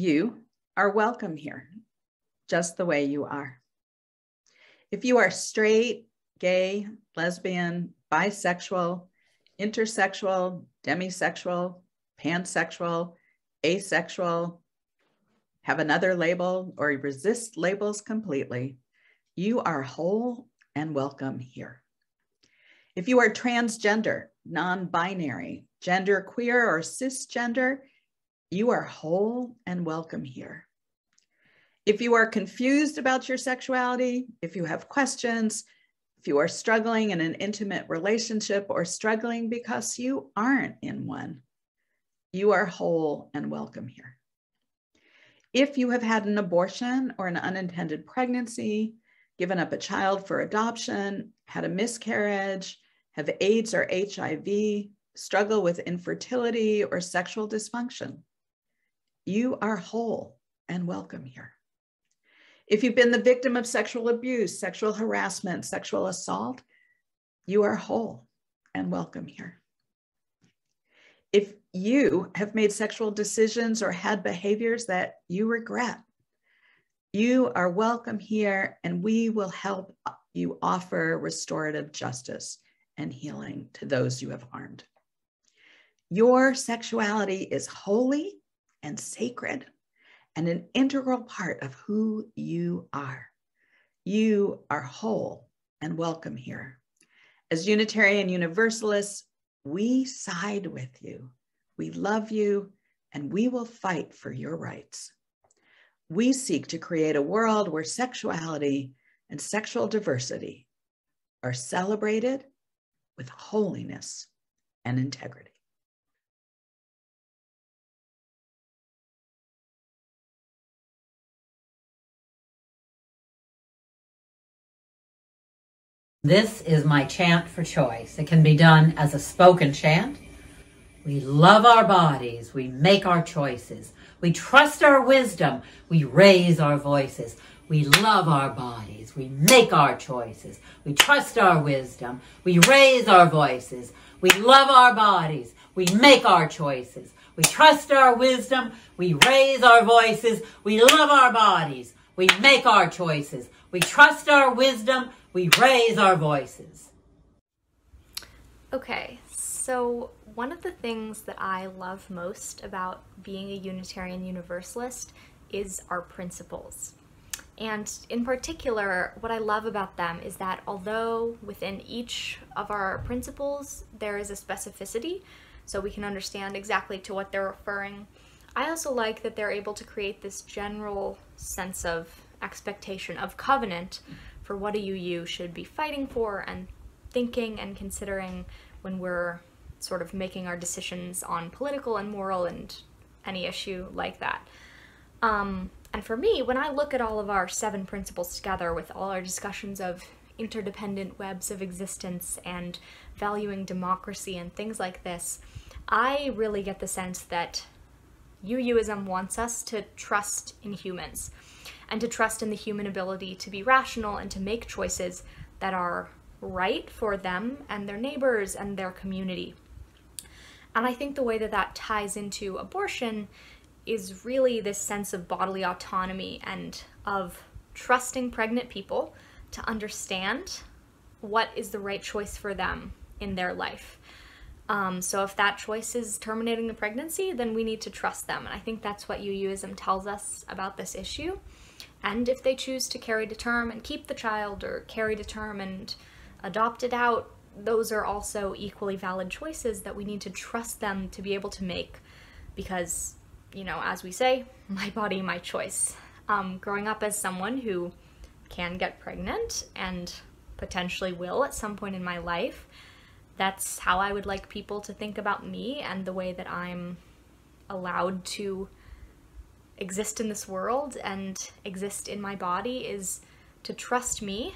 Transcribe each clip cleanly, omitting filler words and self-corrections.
You are welcome here, just the way you are. If you are straight, gay, lesbian, bisexual, intersexual, demisexual, pansexual, asexual, have another label, or resist labels completely, you are whole and welcome here. If you are transgender, non-binary, genderqueer, or cisgender, you are whole and welcome here. If you are confused about your sexuality, if you have questions, if you are struggling in an intimate relationship or struggling because you aren't in one, you are whole and welcome here. If you have had an abortion or an unintended pregnancy, given up a child for adoption, had a miscarriage, have AIDS or HIV, struggle with infertility or sexual dysfunction, you are whole and welcome here. If you've been the victim of sexual abuse, sexual harassment, sexual assault, you are whole and welcome here. If you have made sexual decisions or had behaviors that you regret, you are welcome here, and we will help you offer restorative justice and healing to those you have harmed. Your sexuality is holy and sacred and an integral part of who you are. You are whole and welcome here. As Unitarian Universalists, we side with you. We love you, and we will fight for your rights. We seek to create a world where sexuality and sexual diversity are celebrated with holiness and integrity. This is my chant for choice. It can be done as a spoken chant. We love our bodies. We make our choices. We trust our wisdom. We raise our voices. We love our bodies. We make our choices. We trust our wisdom. We raise our voices. We love our bodies. We make our choices. We trust our wisdom. We raise our voices. We love our bodies. We make our choices. We trust our wisdom. We raise our voices. Okay, so one of the things that I love most about being a Unitarian Universalist is our principles. And in particular, what I love about them is that although within each of our principles there is a specificity, so we can understand exactly to what they're referring, I also like that they're able to create this general sense of expectation, of covenant, for what a UU should be fighting for and thinking and considering when we're sort of making our decisions on political and moral and any issue like that. And for me, when I look at all of our 7 principles together with all our discussions of interdependent webs of existence and valuing democracy and things like this, I really get the sense that UUism wants us to trust in humans and to trust in the human ability to be rational and to make choices that are right for them and their neighbors and their community. And I think the way that that ties into abortion is really this sense of bodily autonomy and of trusting pregnant people to understand what is the right choice for them in their life. So if that choice is terminating the pregnancy, then we need to trust them. And I think that's what UUism tells us about this issue. And if they choose to carry to term and keep the child, or carry to term and adopt it out, those are also equally valid choices that we need to trust them to be able to make. Because, you know, as we say, my body, my choice. Growing up as someone who can get pregnant and potentially will at some point in my life, that's how I would like people to think about me and the way that I'm allowed to exist in this world and exist in my body, is to trust me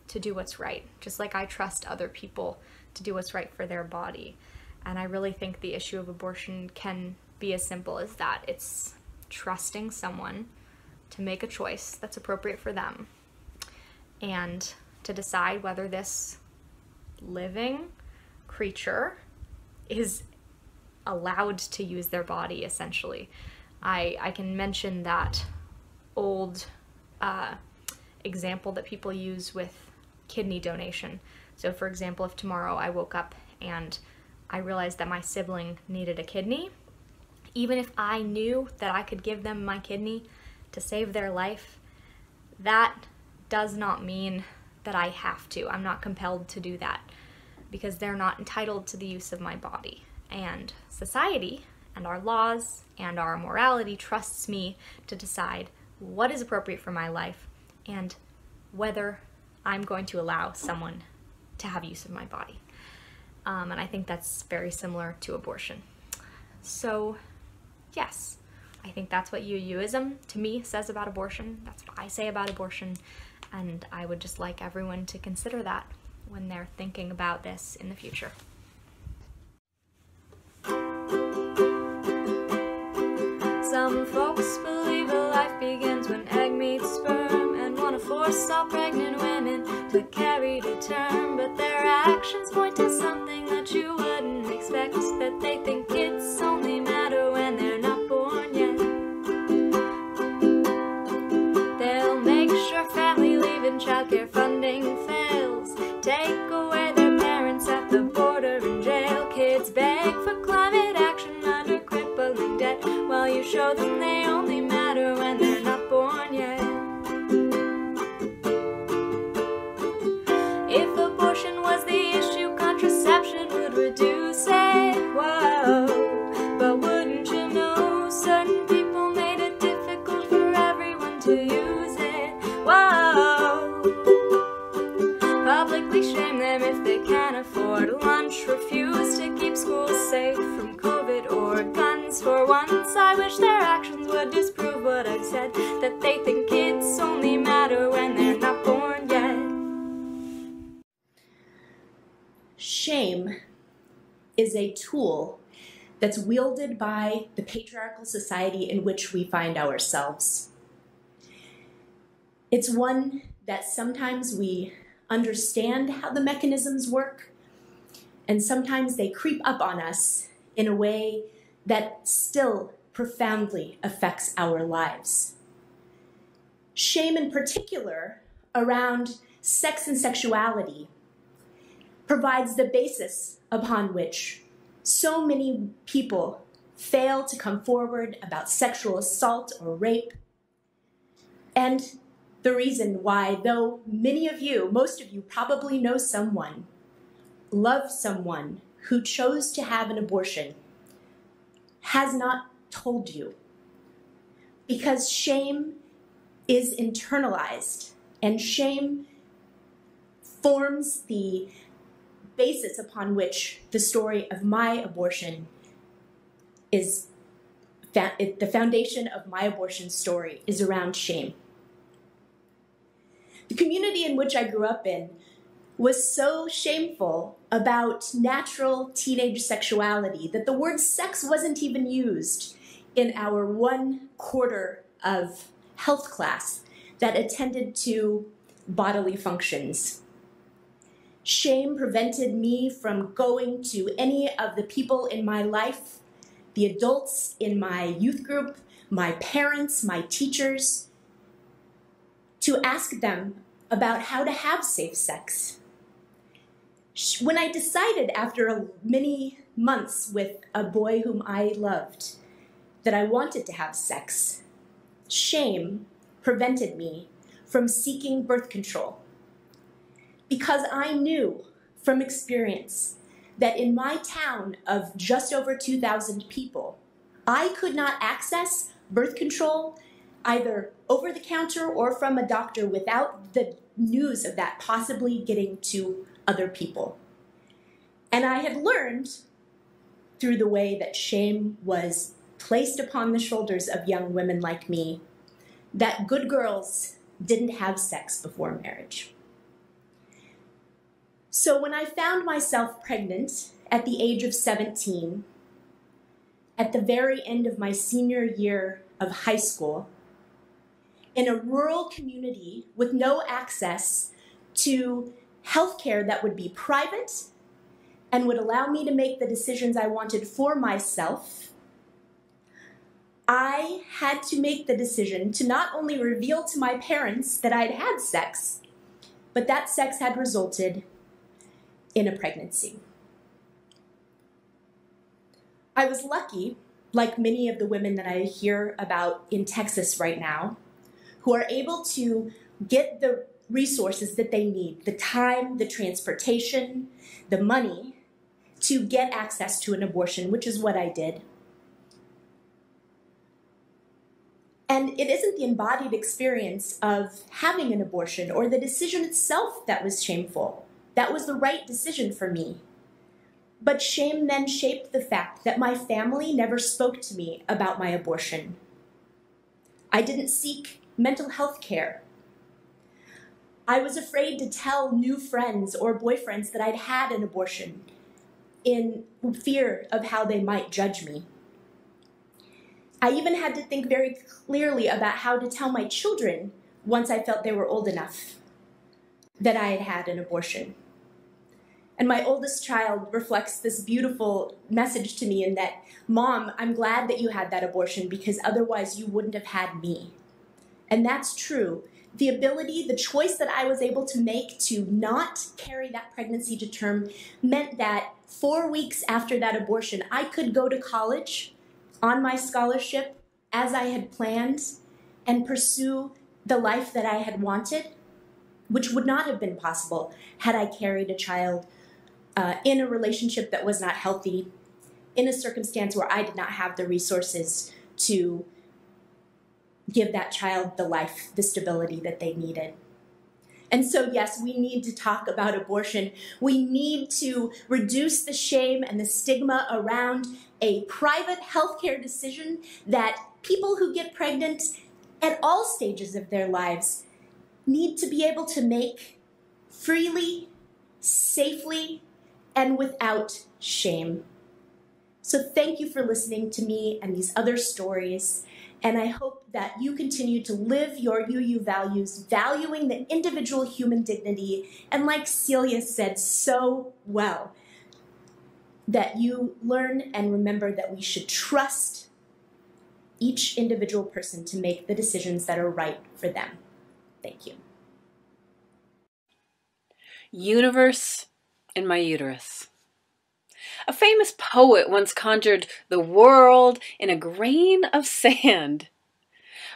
to do what's right, just like I trust other people to do what's right for their body. And I really think the issue of abortion can be as simple as that. It's trusting someone to make a choice that's appropriate for them and to decide whether this living creature is allowed to use their body, essentially. I can mention that old example that people use with kidney donation. So for example, if tomorrow I woke up and I realized that my sibling needed a kidney, even if I knew that I could give them my kidney to save their life, that does not mean that I have to. I'm not compelled to do that because they're not entitled to the use of my body. And society and our laws and our morality trusts me to decide what is appropriate for my life and whether I'm going to allow someone to have use of my body. And I think that's very similar to abortion. So yes, I think that's what UUism to me says about abortion. That's what I say about abortion. And I would just like everyone to consider that when they're thinking about this in the future. Some folks believe a life begins when egg meets sperm and want to force all pregnant women to carry to term, but their actions point to something that you wouldn't expect, that they think kids only matter when they're not born yet. They'll make sure family leave and childcare funding fails, take away their parents at the border and jail. Kids beg for climate action under crippling debt, while you show them they only matter when they're not born yet. If abortion was the issue, contraception would reduce it. Whoa, but wouldn't you know certain people made it difficult for everyone to use it? Whoa, publicly shame them if they can't afford lunch, refuse to keep schools safe from COVID or guns. For once I wish their actions would disprove what I've said, that they think kids only matter when they're not born yet. Shame is a tool that's wielded by the patriarchal society in which we find ourselves. It's one that sometimes we understand how the mechanisms work, and sometimes they creep up on us in a way that still profoundly affects our lives. Shame in particular around sex and sexuality provides the basis upon which so many people fail to come forward about sexual assault or rape, and the reason why, though many of you, most of you probably know someone, love someone who chose to have an abortion, has not told you. Because shame is internalized, and shame forms the basis upon which the story of my abortion is, the foundation of my abortion story is around shame. The community in which I grew up in was so shameful about natural teenage sexuality that the word sex wasn't even used in our 1/4 of health class that attended to bodily functions. Shame prevented me from going to any of the people in my life, the adults in my youth group, my parents, my teachers, to ask them about how to have safe sex. When I decided after many months with a boy whom I loved that I wanted to have sex, shame prevented me from seeking birth control. Because I knew from experience that in my town of just over 2,000 people, I could not access birth control either over the counter or from a doctor without the news of that possibly getting to other people. And I had learned through the way that shame was placed upon the shoulders of young women like me that good girls didn't have sex before marriage. So when I found myself pregnant at the age of 17, at the very end of my senior year of high school, in a rural community with no access to health care that would be private and would allow me to make the decisions I wanted for myself, I had to make the decision to not only reveal to my parents that I'd had sex, but that sex had resulted in a pregnancy. I was lucky, like many of the women that I hear about in Texas right now, who are able to get the resources that they need, the time, the transportation, the money, to get access to an abortion, which is what I did. And it isn't the embodied experience of having an abortion or the decision itself that was shameful. That was the right decision for me. But shame then shaped the fact that my family never spoke to me about my abortion. I didn't seek mental health care. I was afraid to tell new friends or boyfriends that I'd had an abortion in fear of how they might judge me. I even had to think very clearly about how to tell my children once I felt they were old enough that I had had an abortion. And my oldest child reflects this beautiful message to me in that, Mom, I'm glad that you had that abortion because otherwise you wouldn't have had me. And that's true. The ability, the choice that I was able to make to not carry that pregnancy to term meant that 4 weeks after that abortion, I could go to college on my scholarship as I had planned and pursue the life that I had wanted, which would not have been possible had I carried a child in a relationship that was not healthy, in a circumstance where I did not have the resources to give that child the life, the stability that they needed. And so, yes, we need to talk about abortion. We need to reduce the shame and the stigma around a private healthcare decision that people who get pregnant at all stages of their lives need to be able to make freely, safely, and without shame. So thank you for listening to me and these other stories. And I hope that you continue to live your UU values, valuing the individual human dignity. And like Celia said so well, that you learn and remember that we should trust each individual person to make the decisions that are right for them. Thank you. Universe in my uterus. A famous poet once conjured the world in a grain of sand.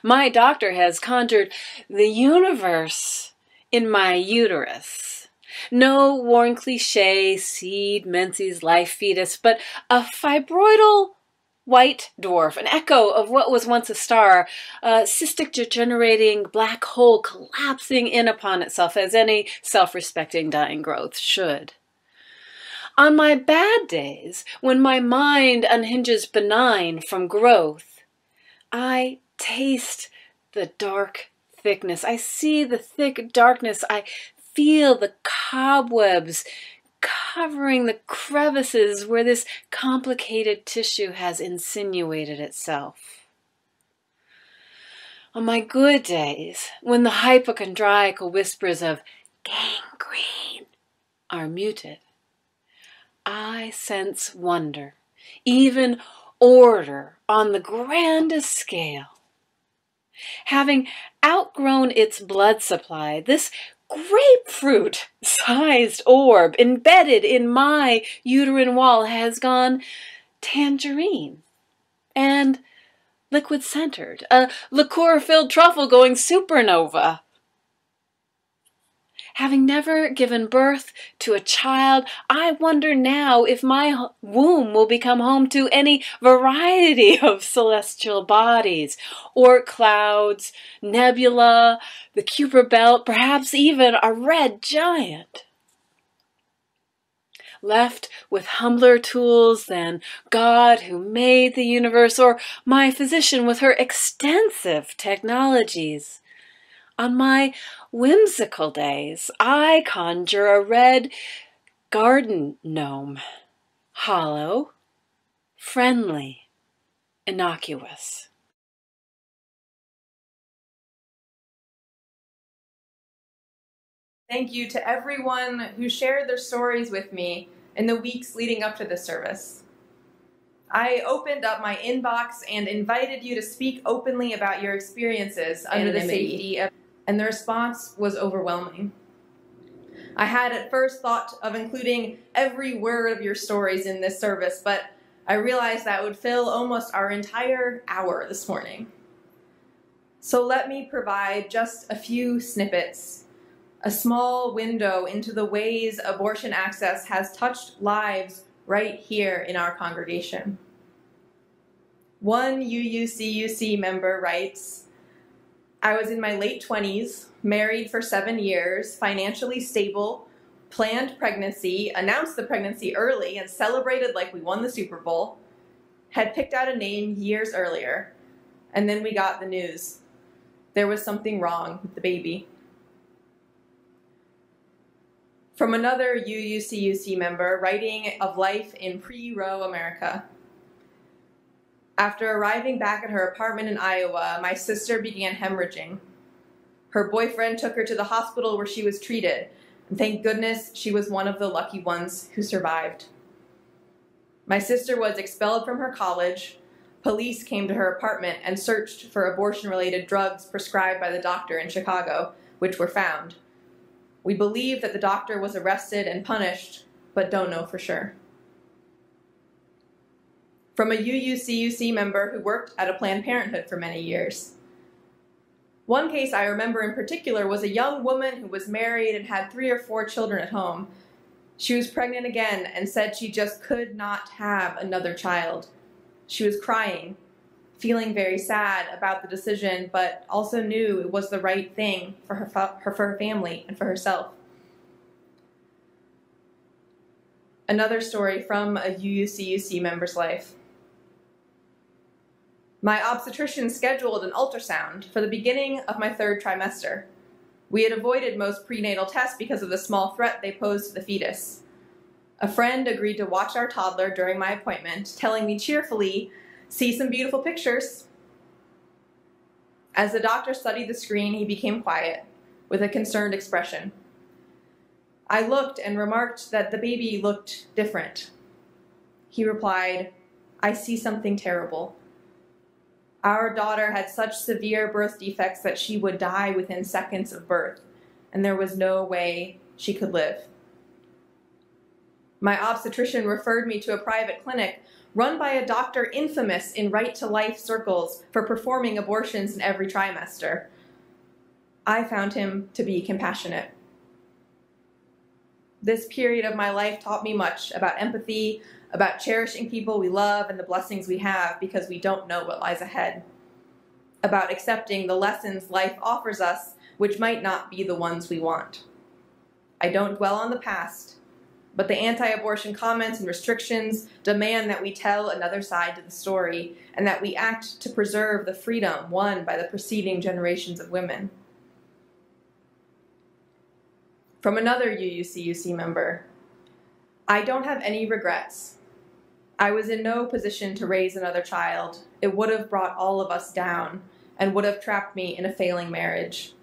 My doctor has conjured the universe in my uterus. No worn cliche, seed, menses, life fetus, but a fibroidal white dwarf, an echo of what was once a star, a cystic degenerating black hole collapsing in upon itself as any self-respecting dying growth should. On my bad days, when my mind unhinges benign from growth, I taste the dark thickness. I see the thick darkness. I feel the cobwebs covering the crevices where this complicated tissue has insinuated itself. On my good days, when the hypochondriacal whispers of gangrene are muted, I sense wonder, even order on the grandest scale. Having outgrown its blood supply, this grapefruit-sized orb embedded in my uterine wall has gone tangerine and liquid-centered, a liqueur-filled truffle going supernova. Having never given birth to a child, I wonder now if my womb will become home to any variety of celestial bodies, or clouds, nebula, the Kuiper belt, perhaps even a red giant. Left with humbler tools than God who made the universe, or my physician with her extensive technologies. On my whimsical days, I conjure a red garden gnome, hollow, friendly, innocuous. Thank you to everyone who shared their stories with me in the weeks leading up to this service. I opened up my inbox and invited you to speak openly about your experiences under the safety of, and the response was overwhelming. I had at first thought of including every word of your stories in this service, but I realized that would fill almost our entire hour this morning. So let me provide just a few snippets, a small window into the ways abortion access has touched lives right here in our congregation. One UUCUC member writes, I was in my late 20s, married for 7 years, financially stable, planned pregnancy, announced the pregnancy early and celebrated like we won the Super Bowl, had picked out a name years earlier, and then we got the news. There was something wrong with the baby. From another UUCUC member writing of life in pre-Roe America. After arriving back at her apartment in Iowa, my sister began hemorrhaging. Her boyfriend took her to the hospital where she was treated, and thank goodness she was one of the lucky ones who survived. My sister was expelled from her college. Police came to her apartment and searched for abortion-related drugs prescribed by the doctor in Chicago, which were found. We believe that the doctor was arrested and punished, but don't know for sure. From a UUCUC member who worked at a Planned Parenthood for many years. One case I remember in particular was a young woman who was married and had 3 or 4 children at home. She was pregnant again and said she just could not have another child. She was crying, feeling very sad about the decision, but also knew it was the right thing for her family and for herself. Another story from a UUCUC member's life. My obstetrician scheduled an ultrasound for the beginning of my 3rd trimester. We had avoided most prenatal tests because of the small threat they posed to the fetus. A friend agreed to watch our toddler during my appointment, telling me cheerfully, "See some beautiful pictures." As the doctor studied the screen, he became quiet, with a concerned expression. I looked and remarked that the baby looked different. He replied, "I see something terrible. Our daughter had such severe birth defects that she would die within seconds of birth, and there was no way she could live." My obstetrician referred me to a private clinic run by a doctor infamous in right-to-life circles for performing abortions in every trimester. I found him to be compassionate. This period of my life taught me much about empathy, about cherishing people we love and the blessings we have because we don't know what lies ahead, about accepting the lessons life offers us which might not be the ones we want. I don't dwell on the past, but the anti-abortion comments and restrictions demand that we tell another side to the story and that we act to preserve the freedom won by the preceding generations of women. From another UUCUC member, I don't have any regrets. I was in no position to raise another child. It would have brought all of us down and would have trapped me in a failing marriage.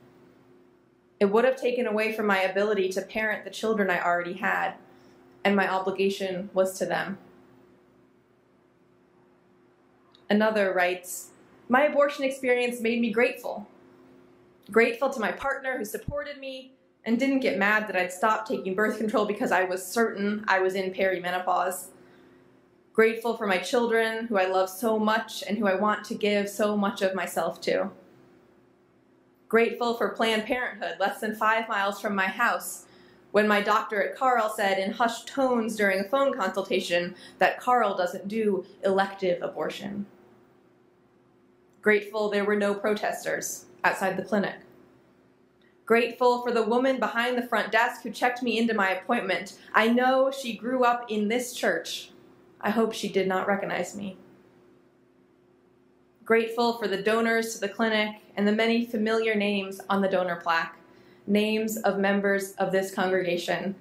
It would have taken away from my ability to parent the children I already had, and my obligation was to them. Another writes, my abortion experience made me grateful. Grateful to my partner who supported me and didn't get mad that I'd stopped taking birth control because I was certain I was in perimenopause. Grateful for my children who I love so much and who I want to give so much of myself to. Grateful for Planned Parenthood less than 5 miles from my house, when my doctor at Carl said in hushed tones during a phone consultation that Carl doesn't do elective abortion. Grateful there were no protesters outside the clinic. Grateful for the woman behind the front desk who checked me into my appointment. I know she grew up in this church. I hope she did not recognize me. Grateful for the donors to the clinic and the many familiar names on the donor plaque. Names of members of this congregation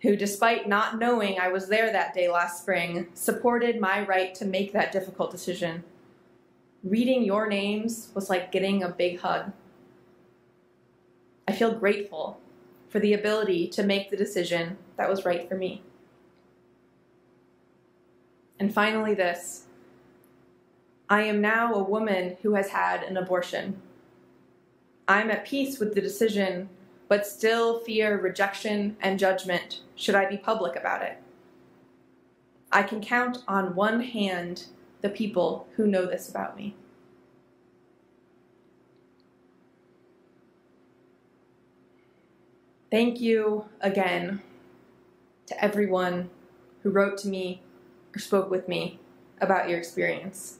who, despite not knowing I was there that day last spring, supported my right to make that difficult decision. Reading your names was like getting a big hug. I feel grateful for the ability to make the decision that was right for me. And And finally this, I am now a woman who has had an abortion. I'm at peace with the decision, but still fear rejection and judgment should I be public about it. I can count on one hand the people who know this about me. Thank you again to everyone who wrote to me or spoke with me about your experience.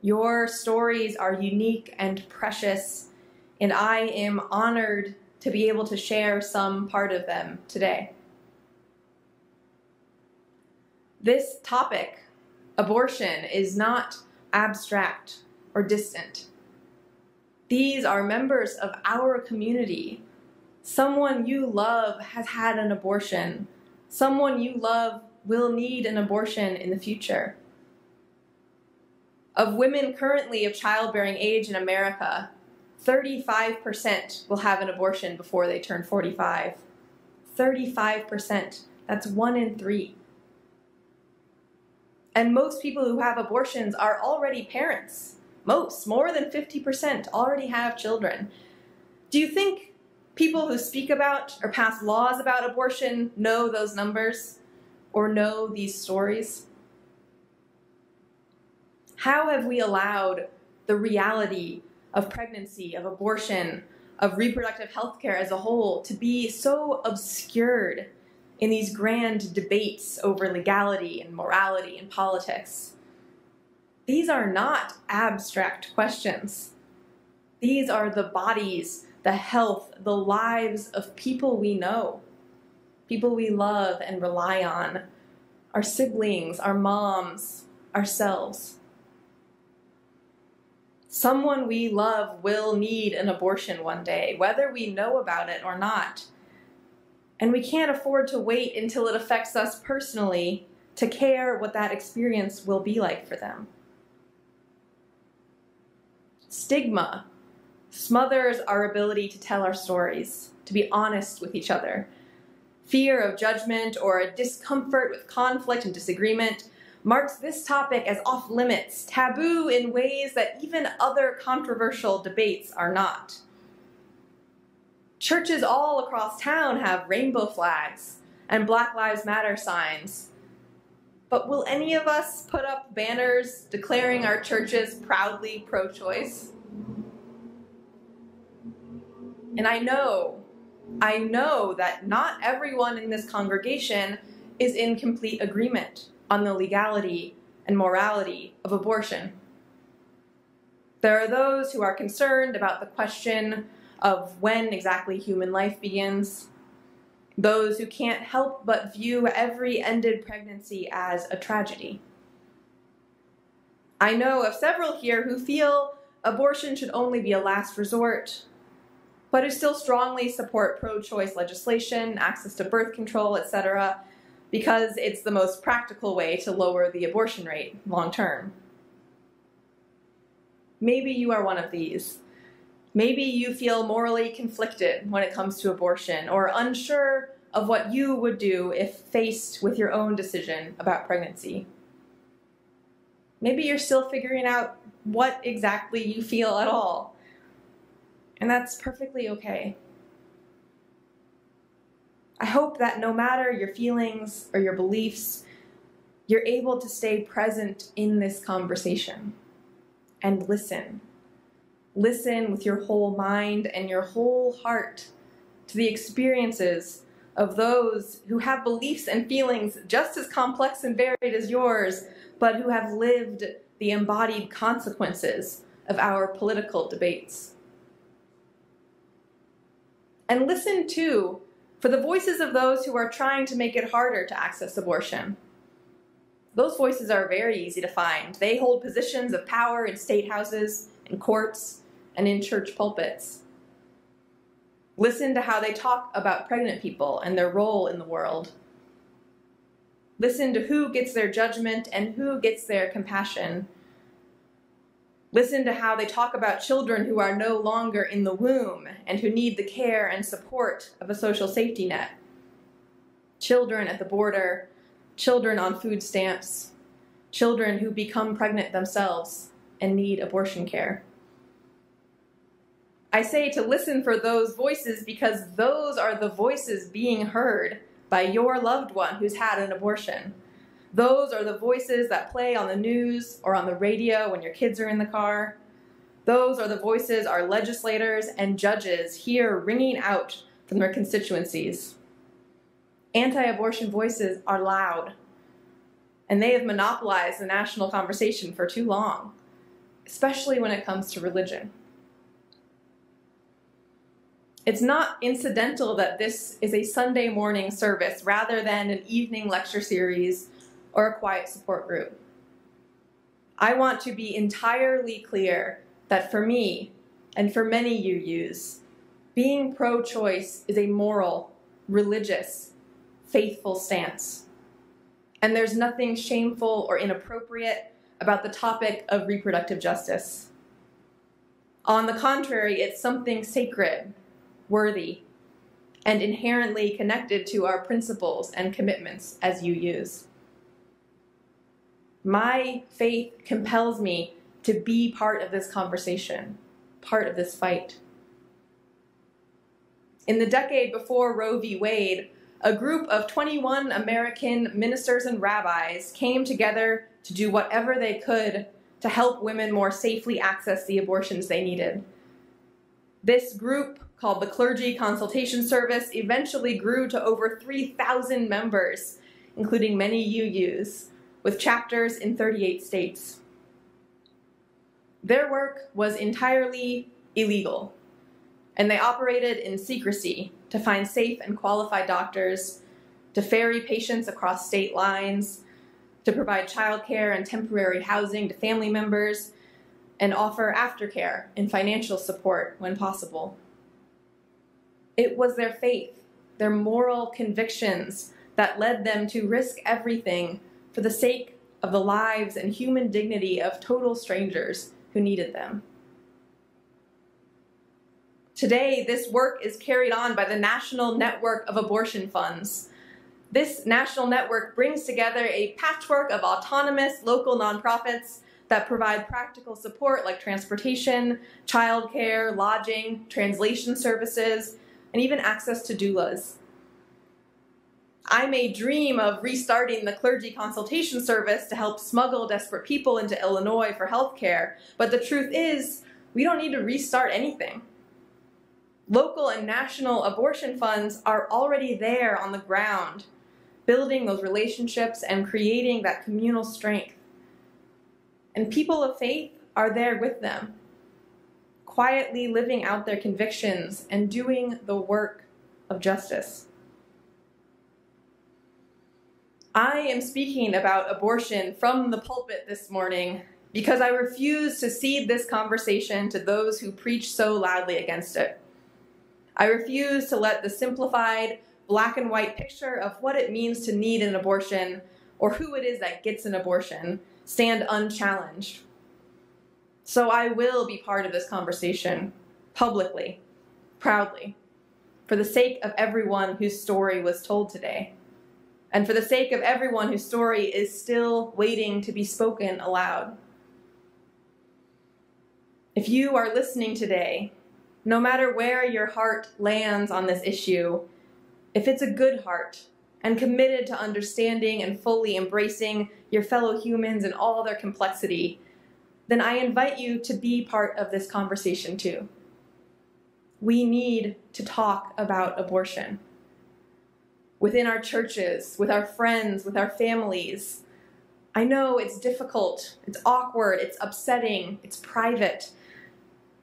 Your stories are unique and precious, and I am honored to be able to share some part of them today. This topic, abortion, is not abstract or distant. These are members of our community. Someone you love has had an abortion. Someone you love will need an abortion in the future. Of women currently of childbearing age in America, 35% will have an abortion before they turn 45. 35%. That's 1 in 3. And most people who have abortions are already parents. More than 50% already have children. Do you think people who speak about or pass laws about abortion know those numbers or know these stories? How have we allowed the reality of pregnancy, of abortion, of reproductive health care as a whole to be so obscured in these grand debates over legality and morality and politics? These are not abstract questions. These are the bodies, the health, the lives of people we know, people we love and rely on, our siblings, our moms, ourselves. Someone we love will need an abortion one day, whether we know about it or not. And we can't afford to wait until it affects us personally to care what that experience will be like for them. Stigma smothers our ability to tell our stories, to be honest with each other. Fear of judgment or a discomfort with conflict and disagreement marks this topic as off limits, taboo in ways that even other controversial debates are not. Churches all across town have rainbow flags and Black Lives Matter signs. But will any of us put up banners declaring our churches proudly pro-choice? And I know that not everyone in this congregation is in complete agreement on the legality and morality of abortion. There are those who are concerned about the question of when exactly human life begins, those who can't help but view every ended pregnancy as a tragedy. I know of several here who feel abortion should only be a last resort, but who still strongly support pro-choice legislation, access to birth control, etc., because it's the most practical way to lower the abortion rate long term. Maybe you are one of these. Maybe you feel morally conflicted when it comes to abortion, or unsure of what you would do if faced with your own decision about pregnancy. Maybe you're still figuring out what exactly you feel at all, and that's perfectly okay. I hope that no matter your feelings or your beliefs, you're able to stay present in this conversation and listen. Listen with your whole mind and your whole heart to the experiences of those who have beliefs and feelings just as complex and varied as yours, but who have lived the embodied consequences of our political debates. And listen, too, for the voices of those who are trying to make it harder to access abortion. Those voices are very easy to find. They hold positions of power in state houses, in courts, and in church pulpits. Listen to how they talk about pregnant people and their role in the world. Listen to who gets their judgment and who gets their compassion. Listen to how they talk about children who are no longer in the womb and who need the care and support of a social safety net. Children at the border, children on food stamps, children who become pregnant themselves and need abortion care. I say to listen for those voices because those are the voices being heard by your loved one who's had an abortion. Those are the voices that play on the news or on the radio when your kids are in the car. Those are the voices our legislators and judges hear ringing out from their constituencies. Anti-abortion voices are loud, and they have monopolized the national conversation for too long, especially when it comes to religion. It's not incidental that this is a Sunday morning service rather than an evening lecture series or a quiet support group. I want to be entirely clear that for me, and for many UUs, being pro-choice is a moral, religious, faithful stance. And there's nothing shameful or inappropriate about the topic of reproductive justice. On the contrary, it's something sacred, worthy, and inherently connected to our principles and commitments as UUs. My faith compels me to be part of this conversation, part of this fight. In the decade before Roe v. Wade, a group of 21 American ministers and rabbis came together to do whatever they could to help women more safely access the abortions they needed. This group, called the Clergy Consultation Service, eventually grew to over 3,000 members, including many UUs, with chapters in 38 states. Their work was entirely illegal, and they operated in secrecy to find safe and qualified doctors, to ferry patients across state lines, to provide childcare and temporary housing to family members, and offer aftercare and financial support when possible. It was their faith, their moral convictions that led them to risk everything for the sake of the lives and human dignity of total strangers who needed them. Today, this work is carried on by the National Network of Abortion Funds. This national network brings together a patchwork of autonomous local nonprofits that provide practical support like transportation, childcare, lodging, translation services, and even access to doulas. I may dream of restarting the Clergy Consultation Service to help smuggle desperate people into Illinois for health care, but the truth is, we don't need to restart anything. Local and national abortion funds are already there on the ground, building those relationships and creating that communal strength. And people of faith are there with them, quietly living out their convictions and doing the work of justice. I am speaking about abortion from the pulpit this morning because I refuse to cede this conversation to those who preach so loudly against it. I refuse to let the simplified black and white picture of what it means to need an abortion or who it is that gets an abortion stand unchallenged. So I will be part of this conversation, publicly, proudly, for the sake of everyone whose story was told today, and for the sake of everyone whose story is still waiting to be spoken aloud. If you are listening today, no matter where your heart lands on this issue, if it's a good heart and committed to understanding and fully embracing your fellow humans and all their complexity, then I invite you to be part of this conversation too. We need to talk about abortion. Within our churches, with our friends, with our families. I know it's difficult, it's awkward, it's upsetting, it's private,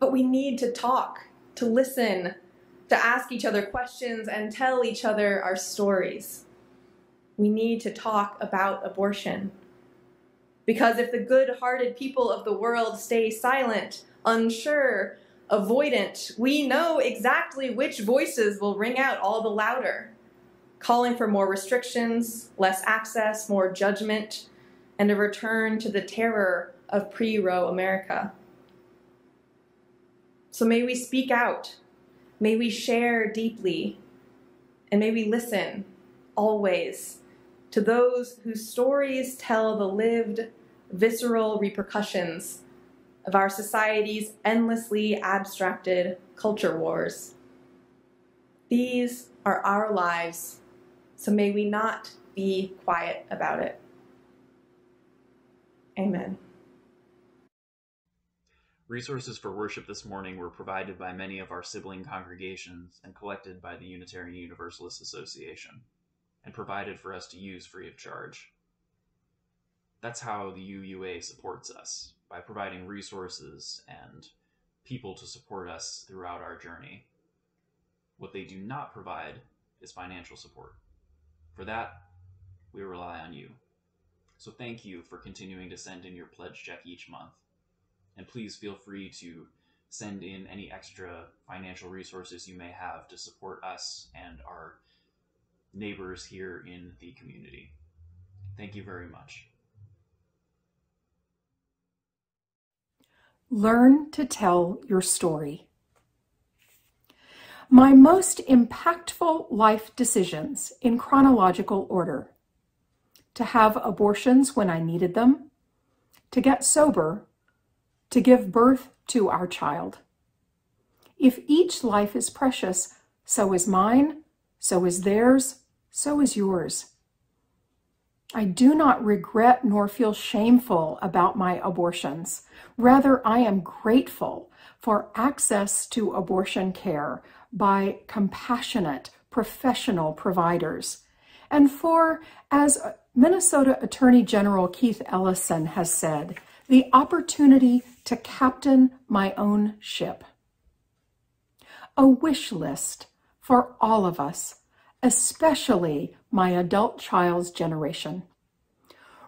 but we need to talk, to listen, to ask each other questions and tell each other our stories. We need to talk about abortion. Because if the good-hearted people of the world stay silent, unsure, avoidant, we know exactly which voices will ring out all the louder, calling for more restrictions, less access, more judgment, and a return to the terror of pre-Roe America. So may we speak out, may we share deeply, and may we listen, always, to those whose stories tell the lived, visceral repercussions of our society's endlessly abstracted culture wars. These are our lives, so may we not be quiet about it. Amen. Resources for worship this morning were provided by many of our sibling congregations and collected by the Unitarian Universalist Association, and provided for us to use free of charge. That's how the UUA supports us, by providing resources and people to support us throughout our journey. What they do not provide is financial support. For that, we rely on you. So thank you for continuing to send in your pledge check each month. And please feel free to send in any extra financial resources you may have to support us and our neighbors here in the community. Thank you very much. Learn to tell your story. My most impactful life decisions in chronological order: to have abortions when I needed them, to get sober, to give birth to our child. If each life is precious, so is mine, so is theirs, so is yours. I do not regret nor feel shameful about my abortions. Rather, I am grateful for access to abortion care by compassionate, professional providers, and for, as Minnesota Attorney General Keith Ellison has said, the opportunity to captain my own ship. A wish list for all of us, especially my adult child's generation.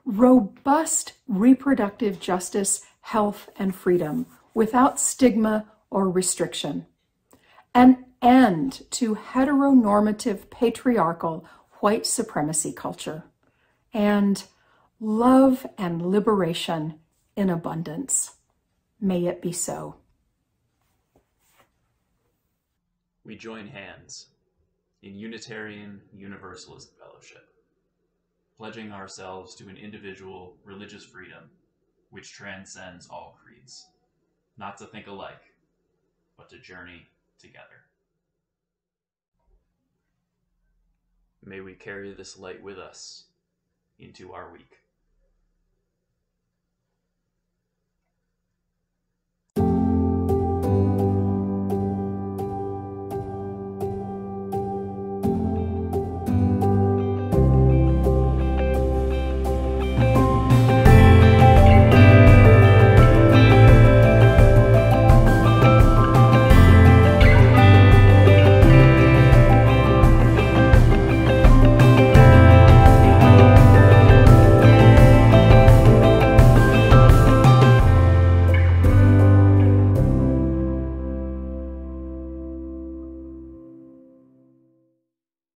Robust reproductive justice, health, and freedom without stigma or restriction. An end to heteronormative, patriarchal, white supremacy culture. And love and liberation in abundance. May it be so. We join hands in Unitarian Universalist fellowship, pledging ourselves to an individual religious freedom which transcends all creeds, not to think alike, but to journey together. May we carry this light with us into our week.